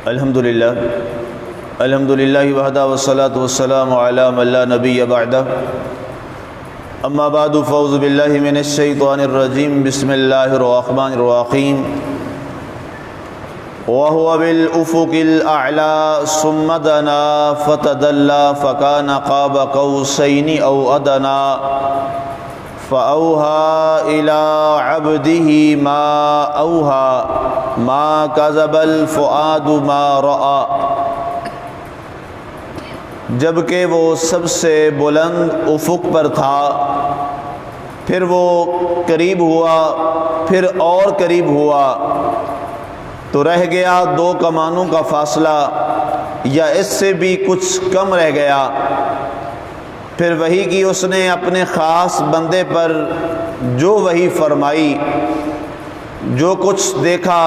الحمدللہ وحدہ والصلاة والسلام علی من لا نبی بعدہ اما بعد فاعوذ باللہ من الشیطان الرجیم بسم اللہ الرحمن الرحیم وَهُوَ بِالْأُفُقِ الْأَعْلَى ثُمَّ دَنَا فَتَدَلَّى فَكَانَ قَابَ قَوْسَيْنِ أَوْ أَدْنَى فَأَوْحَى إِلَىٰ عَبْدِهِ مَا أَوْحَى مَا كَذَبَ الْفُؤَادُ مَا رَأَى۔ جبکہ وہ سب سے بلند افق پر تھا، پھر وہ قریب ہوا، پھر اور قریب ہوا تو رہ گیا 2 کمانوں کا فاصلہ یا اس سے بھی کچھ کم رہ گیا۔ پھر وحی کی اس نے اپنے خاص بندے پر جو وحی فرمائی، جو کچھ دیکھا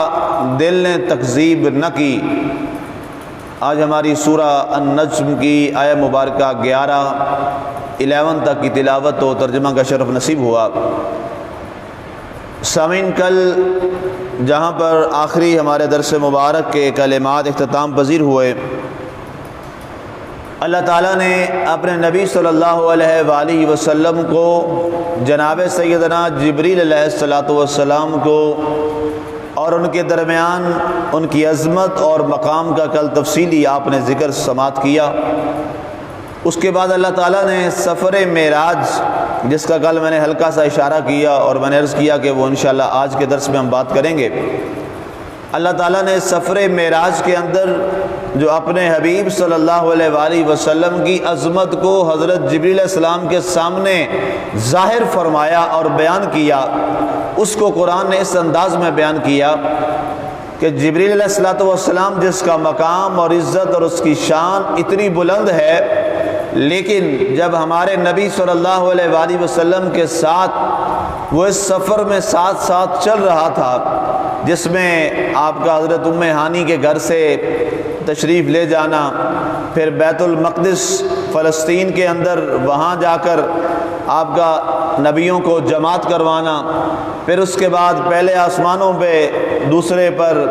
دل نے تکذیب نہ کی۔ آج ہماری سورہ النجم کی آیہ مبارکہ 11 تک کی تلاوت و ترجمہ کا شرف نصیب ہوا۔ سامعین، کل جہاں پر آخری ہمارے درس مبارک کے کلمات اختتام پذیر ہوئے، اللہ تعالیٰ نے اپنے نبی صلی اللہ علیہ وآلہ وسلم کو جناب سیدنا جبریل علیہ السلام کو اور ان کے درمیان ان کی عظمت اور مقام کا کل تفصیلی آپ نے ذکر سماعت کیا۔ اس کے بعد اللہ تعالیٰ نے سفر معراج، جس کا کل میں نے ہلکا سا اشارہ کیا اور میں نے عرض کیا کہ وہ انشاءاللہ آج کے درس میں ہم بات کریں گے۔ اللہ تعالیٰ نے سفر معراج کے اندر جو اپنے حبیب صلی اللہ علیہ وآلہ وسلم کی عظمت کو حضرت جبریل علیہ السلام کے سامنے ظاہر فرمایا اور بیان کیا، اس کو قرآن نے اس انداز میں بیان کیا کہ جبریل علیہ السلام جس کا مقام اور عزت اور اس کی شان اتنی بلند ہے، لیکن جب ہمارے نبی صلی اللہ علیہ وآلہ وسلم کے ساتھ وہ اس سفر میں ساتھ ساتھ چل رہا تھا، جس میں آپ کا حضرت ام ہانی کے گھر سے تشریف لے جانا، پھر بیت المقدس فلسطین کے اندر وہاں جا کر آپ کا نبیوں کو جماعت کروانا، پھر اس کے بعد پہلے آسمانوں پہ دوسرے پر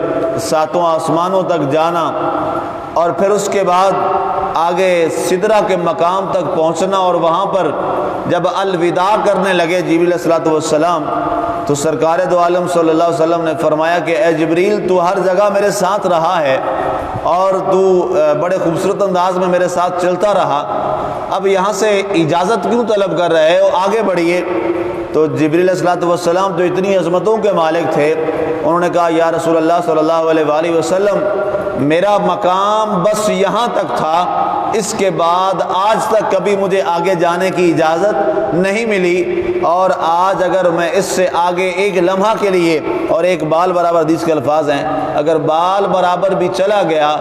7 آسمانوں تک جانا، اور پھر اس کے بعد آگے سدرہ کے مقام تک پہنچنا، اور وہاں پر جب الوداع کرنے لگے جبریل علیہ السلام تو سرکار دو عالم صلی اللہ علیہ وسلم نے فرمایا کہ اے جبریل، تو ہر جگہ میرے ساتھ رہا ہے اور تو بڑے خوبصورت انداز میں میرے ساتھ چلتا رہا، اب یہاں سے اجازت کیوں طلب کر رہے ہو، آگے بڑھیے۔ تو جبریل علیہ السلام جو اتنی عظمتوں کے مالک تھے، انہوں نے کہا یا رسول اللہ صلی اللہ علیہ وآلہ وسلم، میرا مقام بس یہاں تک تھا، اس کے بعد آج تک کبھی مجھے آگے جانے کی اجازت نہیں ملی، اور آج اگر میں اس سے آگے ایک لمحہ کے لیے، اور ایک بال برابر، حدیث کے الفاظ ہیں، اگر بال برابر بھی چلا گیا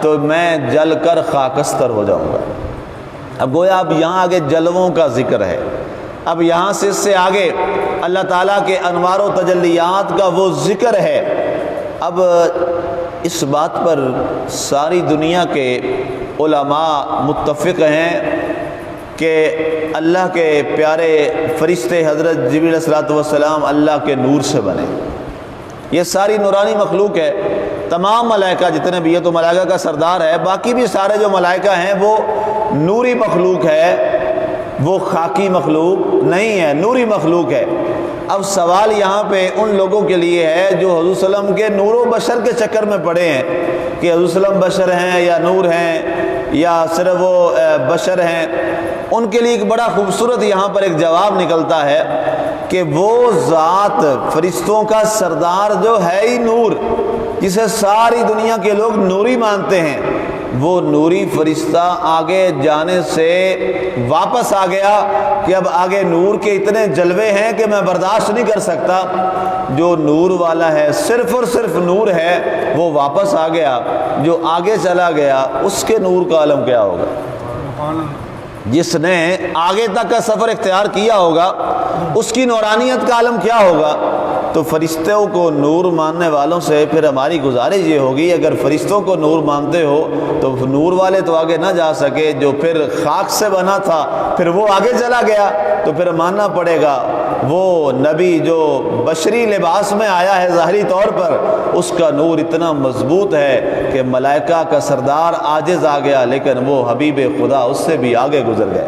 تو میں جل کر خاکستر ہو جاؤں گا۔ اب گویا اب یہاں آگے جلووں کا ذکر ہے، اب یہاں سے اس سے آگے اللہ تعالیٰ کے انوار و تجلیات کا وہ ذکر ہے۔ اب اس بات پر ساری دنیا کے علماء متفق ہیں کہ اللہ کے پیارے فرشتے حضرت جبریل علیہ السلام اللہ کے نور سے بنے۔ یہ ساری نورانی مخلوق ہے، تمام ملائکہ جتنے بھی، یہ تو ملائکہ کا سردار ہے، باقی بھی سارے جو ملائکہ ہیں وہ نوری مخلوق ہے، وہ خاکی مخلوق نہیں ہے، نوری مخلوق ہے۔ اب سوال یہاں پہ ان لوگوں کے لیے ہے جو حضور صلی اللہ علیہ وسلم کے نور و بشر کے چکر میں پڑے ہیں کہ حضور صلی اللہ علیہ وسلم بشر ہیں یا نور ہیں یا صرف وہ بشر ہیں۔ ان کے لیے ایک بڑا خوبصورت یہاں پر ایک جواب نکلتا ہے کہ وہ ذات فرشتوں کا سردار جو ہے ہی نور، جسے ساری دنیا کے لوگ نوری مانتے ہیں، وہ نوری فرشتہ آگے جانے سے واپس آ گیا کہ اب آگے نور کے اتنے جلوے ہیں کہ میں برداشت نہیں کر سکتا۔ جو نور والا ہے، صرف اور صرف نور ہے، وہ واپس آ گیا۔ جو آگے چلا گیا اس کے نور کا عالم کیا ہوگا؟ جس نے آگے تک کا سفر اختیار کیا ہوگا اس کی نورانیت کا عالم کیا ہوگا؟ تو فرشتوں کو نور ماننے والوں سے پھر ہماری گزارش یہ ہوگی، اگر فرشتوں کو نور مانتے ہو تو نور والے تو آگے نہ جا سکے، جو پھر خاک سے بنا تھا پھر وہ آگے چلا گیا، تو پھر ماننا پڑے گا وہ نبی جو بشری لباس میں آیا ہے ظاہری طور پر، اس کا نور اتنا مضبوط ہے کہ ملائکہ کا سردار عاجز آ گیا، لیکن وہ حبیب خدا اس سے بھی آگے گزر گئے،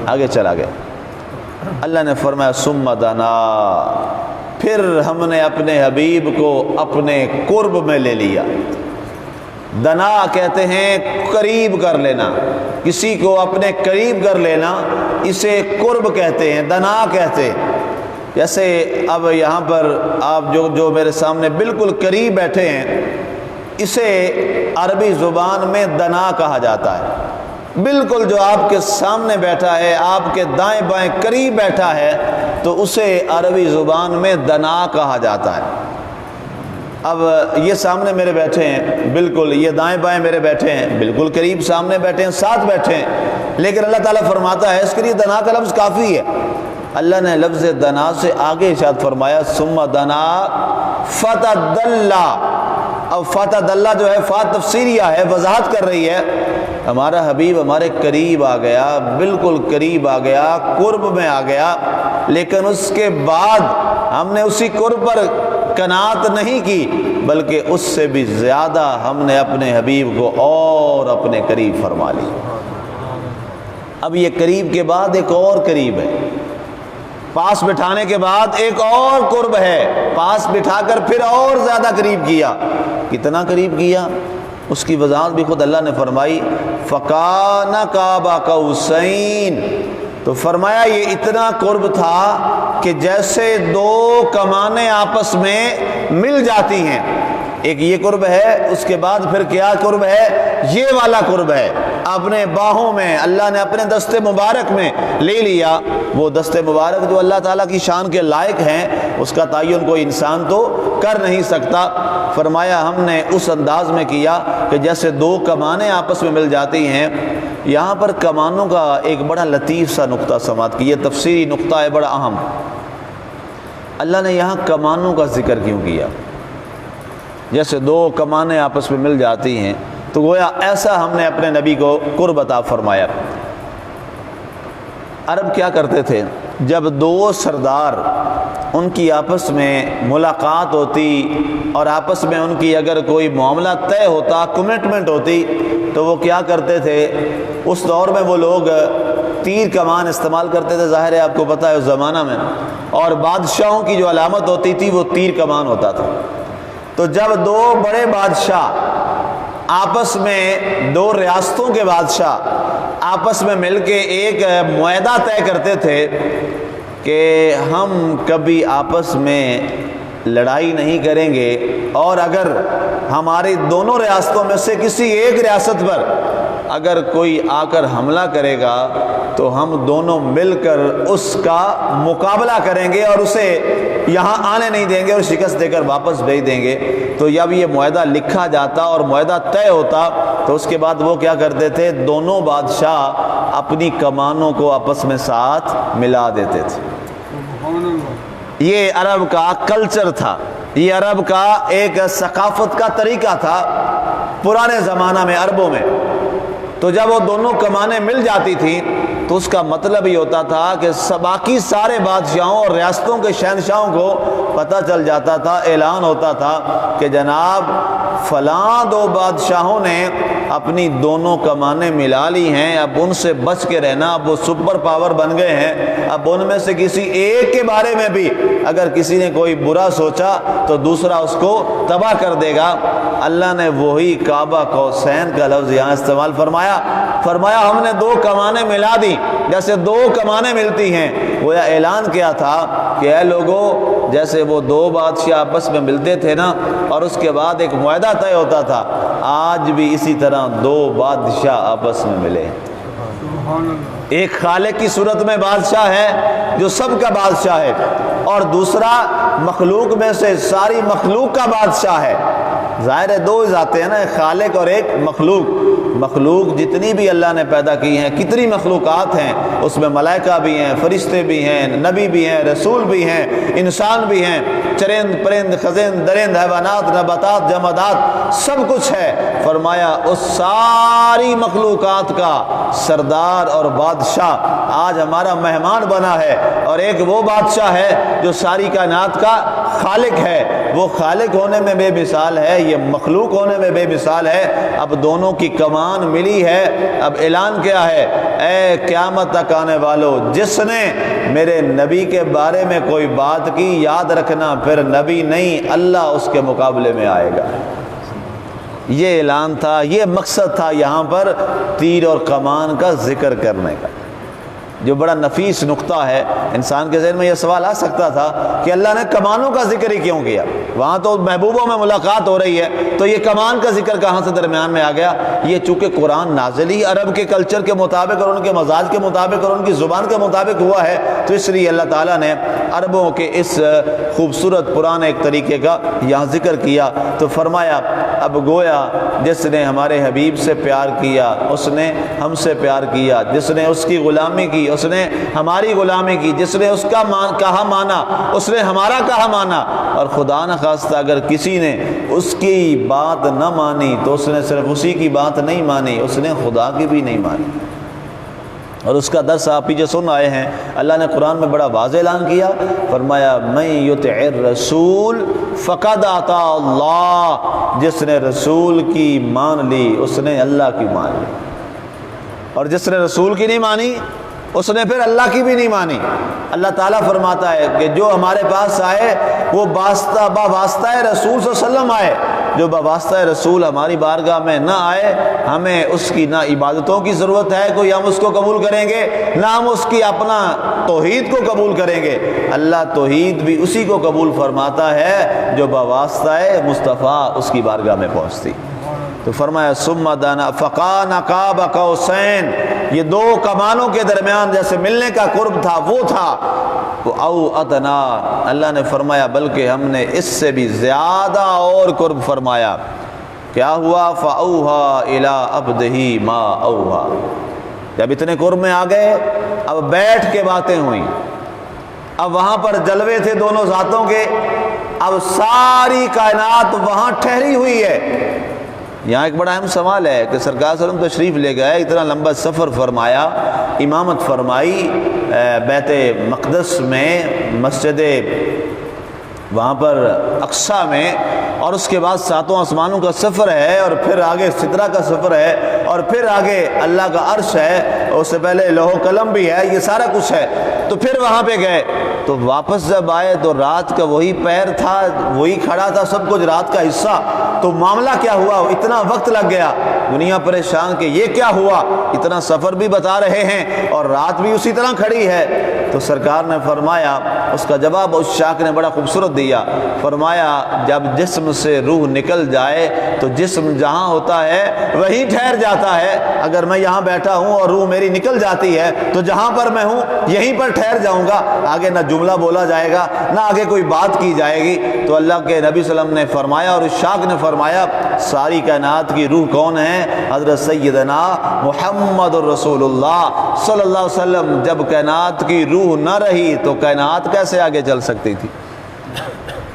آگے چلا گیا۔ اللہ نے فرمایا ثم دنا، پھر ہم نے اپنے حبیب کو اپنے قرب میں لے لیا۔ دنا کہتے ہیں قریب کر لینا، کسی کو اپنے قریب کر لینا، اسے قرب کہتے ہیں، دنا کہتے ہیں۔ جیسے اب یہاں پر آپ جو میرے سامنے بالکل قریب بیٹھے ہیں، اسے عربی زبان میں دنا کہا جاتا ہے۔ بالکل جو آپ کے سامنے بیٹھا ہے، آپ کے دائیں بائیں قریب بیٹھا ہے، تو اسے عربی زبان میں دنا کہا جاتا ہے۔ اب یہ سامنے میرے بیٹھے ہیں، بالکل یہ دائیں بائیں میرے بیٹھے ہیں، بالکل قریب سامنے بیٹھے ہیں، ساتھ بیٹھے ہیں، لیکن اللہ تعالیٰ فرماتا ہے اس کے لیے دنا کا لفظ کافی ہے۔ اللہ نے لفظ دنا سے آگے ارشاد فرمایا ثم دنا فتدلی۔ اب فتدلی جو ہے فا تفسیریہ ہے، وضاحت کر رہی ہے ہمارا حبیب ہمارے قریب آ گیا، بالکل قریب آ گیا، قرب میں آ گیا، لیکن اس کے بعد ہم نے اسی قرب پر قناعت نہیں کی، بلکہ اس سے بھی زیادہ ہم نے اپنے حبیب کو اور اپنے قریب فرما لی۔ اب یہ قریب کے بعد ایک اور قریب ہے، پاس بٹھانے کے بعد ایک اور قرب ہے، پاس بٹھا کر پھر اور زیادہ قریب کیا۔ کتنا قریب کیا اس کی وضاحت بھی خود اللہ نے فرمائی فَكَانَ قَابَ قَوْسَيْنِ، تو فرمایا یہ اتنا قرب تھا کہ جیسے دو کمانیں آپس میں مل جاتی ہیں۔ ایک یہ قرب ہے، اس کے بعد پھر کیا قرب ہے؟ یہ والا قرب ہے، اپنے باہوں میں اللہ نے اپنے دست مبارک میں لے لیا۔ وہ دست مبارک جو اللہ تعالیٰ کی شان کے لائق ہیں، اس کا تعین کوئی انسان تو کر نہیں سکتا۔ فرمایا ہم نے اس انداز میں کیا کہ جیسے دو کمانیں آپس میں مل جاتی ہیں۔ یہاں پر کمانوں کا ایک بڑا لطیف سا نقطہ سماعت کی، یہ تفسیری نقطہ ہے بڑا اہم۔ اللہ نے یہاں کمانوں کا ذکر کیوں کیا؟ جیسے دو کمانیں آپس میں مل جاتی ہیں، تو گویا ایسا ہم نے اپنے نبی کو قرب عطا فرمایا۔ عرب کیا کرتے تھے، جب دو سردار ان کی آپس میں ملاقات ہوتی اور آپس میں ان کی اگر کوئی معاملہ طے ہوتا، کمٹمنٹ ہوتی، تو وہ کیا کرتے تھے، اس دور میں وہ لوگ تیر کمان استعمال کرتے تھے، ظاہر ہے آپ کو پتہ ہے اس زمانہ میں، اور بادشاہوں کی جو علامت ہوتی تھی وہ تیر کمان ہوتا تھا۔ تو جب دو بڑے بادشاہ آپس میں، دو ریاستوں کے بادشاہ آپس میں مل کے ایک معاہدہ طے کرتے تھے کہ ہم کبھی آپس میں لڑائی نہیں کریں گے، اور اگر ہماری دونوں ریاستوں میں سے کسی ایک ریاست پر اگر کوئی آ کر حملہ کرے گا تو ہم دونوں مل کر اس کا مقابلہ کریں گے اور اسے یہاں آنے نہیں دیں گے اور شکست دے کر واپس بھیج دیں گے۔ تو جب یہ معاہدہ لکھا جاتا اور معاہدہ طے ہوتا تو اس کے بعد وہ کیا کرتے تھے، دونوں بادشاہ اپنی کمانوں کو آپس میں ساتھ ملا دیتے تھے۔ یہ عرب کا کلچر تھا، یہ عرب کا ایک ثقافت کا طریقہ تھا پرانے زمانہ میں عربوں میں۔ تو جب وہ دونوں کمانیں مل جاتی تھیں تو اس کا مطلب یہ ہوتا تھا کہ باقی سارے بادشاہوں اور ریاستوں کے شہنشاہوں کو پتہ چل جاتا تھا، اعلان ہوتا تھا کہ جناب فلاں دو بادشاہوں نے اپنی دونوں کمانیں ملا لی ہیں، اب ان سے بچ کے رہنا، اب وہ سپر پاور بن گئے ہیں، اب ان میں سے کسی ایک کے بارے میں بھی اگر کسی نے کوئی برا سوچا تو دوسرا اس کو تباہ کر دے گا۔ اللہ نے وہی کعبہ قوسین کا لفظ یہاں استعمال فرمایا ہم نے دو کمانیں ملا دی، جیسے دو کمانیں ملتی ہیں۔ وہ اعلان کیا تھا کہ اے لوگوں، جیسے وہ دو بادشاہ آپس میں ملتے تھے نا اور اس کے بعد ایک معاہدہ طے ہوتا تھا، آج بھی اسی طرح دو بادشاہ آپس میں ملے۔ ایک خالق کی صورت میں بادشاہ ہے جو سب کا بادشاہ ہے، اور دوسرا مخلوق میں سے ساری مخلوق کا بادشاہ ہے۔ ظاہر ہے دو ذاتیں ہیں نا، ایک خالق اور ایک مخلوق۔ مخلوق جتنی بھی اللہ نے پیدا کی ہیں، کتنی مخلوقات ہیں، اس میں ملائکہ بھی ہیں، فرشتے بھی ہیں، نبی بھی ہیں، رسول بھی ہیں، انسان بھی ہیں، چرند پرند خزند درند حیوانات نباتات جمادات سب کچھ ہے۔ فرمایا اس ساری مخلوقات کا سردار اور بادشاہ آج ہمارا مہمان بنا ہے، اور ایک وہ بادشاہ ہے جو ساری کائنات کا خالق ہے، وہ خالق ہونے میں بے مثال ہے، یہ مخلوق ہونے میں بے مثال ہے۔ اب دونوں کی کمان ملی ہے۔ اب اعلان کیا ہے؟ اے قیامت تک آنے والوں، جس نے میرے نبی کے بارے میں کوئی بات کی یاد رکھنا، پھر نبی نہیں اللہ اس کے مقابلے میں آئے گا۔ یہ اعلان تھا، یہ مقصد تھا یہاں پر تیر اور کمان کا ذکر کرنے کا، جو بڑا نفیس نقطہ ہے۔ انسان کے ذہن میں یہ سوال آ سکتا تھا کہ اللہ نے کمانوں کا ذکر ہی کیوں کیا؟ وہاں تو محبوبوں میں ملاقات ہو رہی ہے، تو یہ کمان کا ذکر کہاں سے درمیان میں آ گیا؟ یہ چونکہ قرآن نازل ہی عرب کے کلچر کے مطابق اور ان کے مزاج کے مطابق اور ان کی زبان کے مطابق ہوا ہے، تو اس لیے اللہ تعالیٰ نے عربوں کے اس خوبصورت پرانے ایک طریقے کا یہاں ذکر کیا۔ تو فرمایا اب گویا جس نے ہمارے حبیب سے پیار کیا اس نے ہم سے پیار کیا، جس نے اس کی غلامی کی اس نے ہماری غلامی کی، جس نے اس کا کہا مانا اس نے ہمارا کہا مانا، اور خدا نخواستہ اگر کسی نے اس کی بات نہ مانی تو اس نے صرف اسی کی بات نہیں مانی، اس نے خدا کی بھی نہیں مانی۔ اور اس کا درس آپ پیچھے سن آئے ہیں، اللہ نے قرآن میں بڑا واضح اعلان کیا، فرمایا من یطع الرسول فقد اطاع اللہ، جس نے رسول کی مان لی اس نے اللہ کی مان لی، اور جس نے رسول کی نہیں مانی اس نے پھر اللہ کی بھی نہیں مانی۔ اللہ تعالیٰ فرماتا ہے کہ جو ہمارے پاس آئے وہ بواسطہ رسول صلی اللہ علیہ وسلم آئے، جو بواسطہ رسول ہماری بارگاہ میں نہ آئے ہمیں اس کی نہ عبادتوں کی ضرورت ہے کوئی ہم اس کو قبول کریں گے، نہ ہم اس کی اپنا توحید کو قبول کریں گے۔ اللہ توحید بھی اسی کو قبول فرماتا ہے جو بواسطہ مصطفیٰ اس کی بارگاہ میں پہنچتی۔ تو فرمایا ثم دنا فقان قاب قوسین، یہ دو کمانوں کے درمیان جیسے ملنے کا قرب تھا وہ تھا، او ادنا، اللہ نے فرمایا بلکہ ہم نے اس سے بھی زیادہ اور قرب فرمایا۔ کیا ہوا؟ فاوحى الى عبده ما اوحى، جب اتنے قرب میں آ گئے اب بیٹھ کے باتیں ہوئیں، اب وہاں پر جلوے تھے دونوں ذاتوں کے، اب ساری کائنات وہاں ٹھہری ہوئی ہے۔ یہاں ایک بڑا اہم سوال ہے کہ سرکار صلی اللہ علیہ وسلم تشریف لے گئے، اتنا لمبا سفر فرمایا، امامت فرمائی بیت مقدس میں، مسجد وہاں پر اقصیٰ میں، اور اس کے بعد ساتوں آسمانوں کا سفر ہے، اور پھر آگے سدرہ کا سفر ہے، اور پھر آگے اللہ کا عرش ہے، اور اس سے پہلے لوح و قلم بھی ہے، یہ سارا کچھ ہے۔ تو پھر وہاں پہ گئے تو واپس جب آئے تو رات کا وہی پیر تھا، وہی کھڑا تھا، سب کچھ رات کا حصہ۔ تو معاملہ کیا ہوا؟ اتنا وقت لگ گیا، دنیا پریشان کہ یہ کیا ہوا، اتنا سفر بھی بتا رہے ہیں اور رات بھی اسی طرح کھڑی ہے۔ تو سرکار نے فرمایا، اس کا جواب اس شاک نے بڑا خوبصورت دیا، فرمایا جب جسم سے روح نکل جائے تو جسم جہاں ہوتا ہے وہی ٹھہر جاتا ہے۔ اگر میں یہاں بیٹھا ہوں اور روح میری نکل جاتی ہے تو جہاں پر میں ہوں یہیں پر ٹھہر جاؤں گا، آگے نہ جملہ بولا جائے گا نہ آگے کوئی بات کی جائے گی۔ تو اللہ کے نبی صلی اللہ علیہ وسلم نے فرمایا، اور اس شاک نے فرمایا ساری کائنات کی روح کون ہے؟ حضرت سیدنا محمد الرسول اللہ صلی اللہ علیہ وسلم۔ جب کائنات کی روح نہ رہی تو کائنات کیسے آگے چل سکتی تھی؟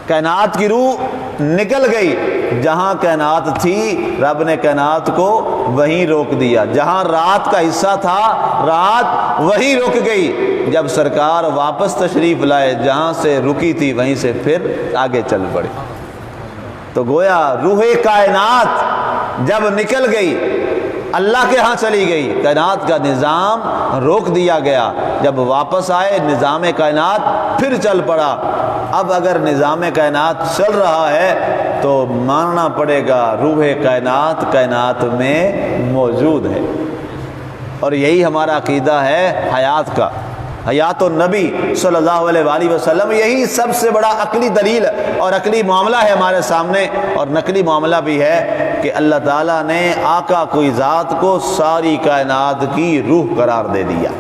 کائنات کی روح نکل گئی، جہاں کائنات تھی رب نے کائنات کو وہیں روک دیا، جہاں رات کا حصہ تھا رات وہیں رک گئی۔ جب سرکار واپس تشریف لائے جہاں سے رکی تھی وہیں سے پھر آگے چل پڑی۔ تو گویا روح کائنات جب نکل گئی اللہ کے ہاں چلی گئی، کائنات کا نظام روک دیا گیا، جب واپس آئے نظام کائنات پھر چل پڑا۔ اب اگر نظام کائنات چل رہا ہے تو ماننا پڑے گا روح کائنات کائنات میں موجود ہے، اور یہی ہمارا عقیدہ ہے حیات کا، حیات النبی صلی اللہ علیہ وآلہ وسلم۔ یہی سب سے بڑا عقلی دلیل اور عقلی معاملہ ہے ہمارے سامنے، اور نقلی معاملہ بھی ہے کہ اللہ تعالیٰ نے آقا کوئی ذات کو ساری کائنات کی روح قرار دے دیا۔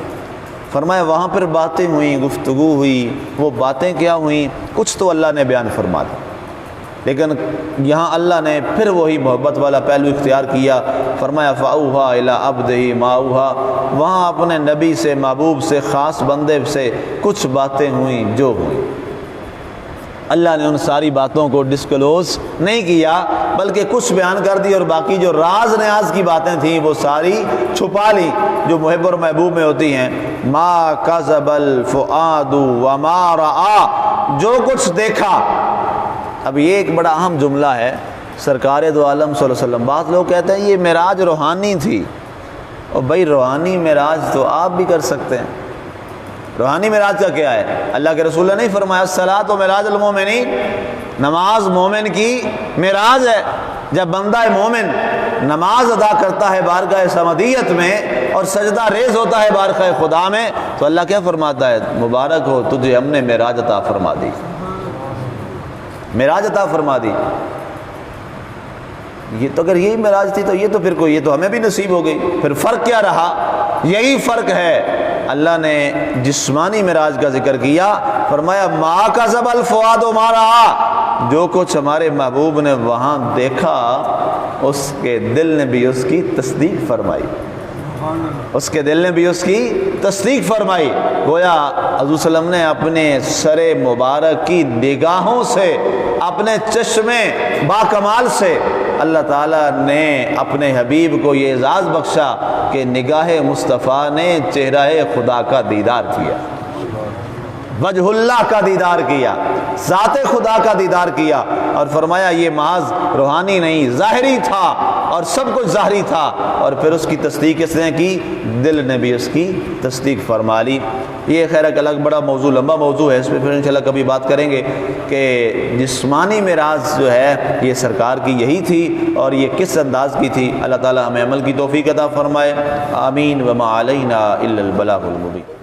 فرمایا وہاں پر باتیں ہوئیں، گفتگو ہوئی، وہ باتیں کیا ہوئیں کچھ تو اللہ نے بیان فرما دی، لیکن یہاں اللہ نے پھر وہی محبت والا پہلو اختیار کیا، فرمایا فَأَوْحَىٰ إِلَىٰ عَبْدِهِ مَا أَوْحَىٰ، وہاں اپنے نبی سے، محبوب سے، خاص بندے سے کچھ باتیں ہوئیں جو ہوئیں۔ اللہ نے ان ساری باتوں کو ڈسکلوز نہیں کیا بلکہ کچھ بیان کر دی، اور باقی جو راز نیاز کی باتیں تھیں وہ ساری چھپا لی جو محب اور محبوب میں ہوتی ہیں۔ مَا كَذَبَ الْفُؤَادُ وَمَا رَآ، جو کچھ دیکھا۔ اب یہ ایک بڑا اہم جملہ ہے سرکار دو عالم صلی اللہ علیہ وسلم۔ بعض لوگ کہتے ہیں یہ معراج روحانی تھی، اور بھائی روحانی معراج تو آپ بھی کر سکتے ہیں۔ روحانی معراج کا کیا ہے؟ اللہ کے رسول نے نہیں فرمایا الصلاۃ معراج المومنین، نماز مومن کی معراج ہے۔ جب بندہ مومن نماز ادا کرتا ہے بارگاہ سمدیت میں اور سجدہ ریز ہوتا ہے بارگاہ خدا میں، تو اللہ کیا فرماتا ہے؟ مبارک ہو تجھے ہم نے معراج عطا فرما دی، معراج عطا فرما دی۔ یہ تو اگر یہی معراج تھی تو یہ تو پھر کوئی، یہ تو ہمیں بھی نصیب ہو گئی۔ پھر فرق کیا رہا؟ یہی فرق ہے۔ اللہ نے جسمانی معراج کا ذکر کیا، فرمایا ما کذب الفؤاد ما رأى، جو کچھ ہمارے محبوب نے وہاں دیکھا اس کے دل نے بھی اس کی تصدیق فرمائی، اس کے دل نے بھی اس کی تصدیق فرمائی۔ گویا حضور صلی اللہ علیہ وسلم نے اپنے سر مبارک کی نگاہوں سے، اپنے چشمے باکمال سے اللہ تعالیٰ نے اپنے حبیب کو یہ اعزاز بخشا کہ نگاہ مصطفیٰ نے چہرہ خدا کا دیدار کیا، وجہ اللہ کا دیدار کیا، ذات خدا کا دیدار کیا، اور فرمایا یہ محض روحانی نہیں ظاہری تھا، اور سب کچھ ظاہری تھا۔ اور پھر اس کی تصدیق اس نے کی، دل نے بھی اس کی تصدیق فرما لی۔ یہ خیر ایک الگ بڑا موضوع، لمبا موضوع ہے، اس پہ پھر انشاءاللہ کبھی بات کریں گے کہ جسمانی معراج جو ہے یہ سرکار کی یہی تھی، اور یہ کس انداز کی تھی۔ اللہ تعالی ہمیں عمل کی توفیق عطا فرمائے، آمین۔ وما علینا الا البلاغ المبین۔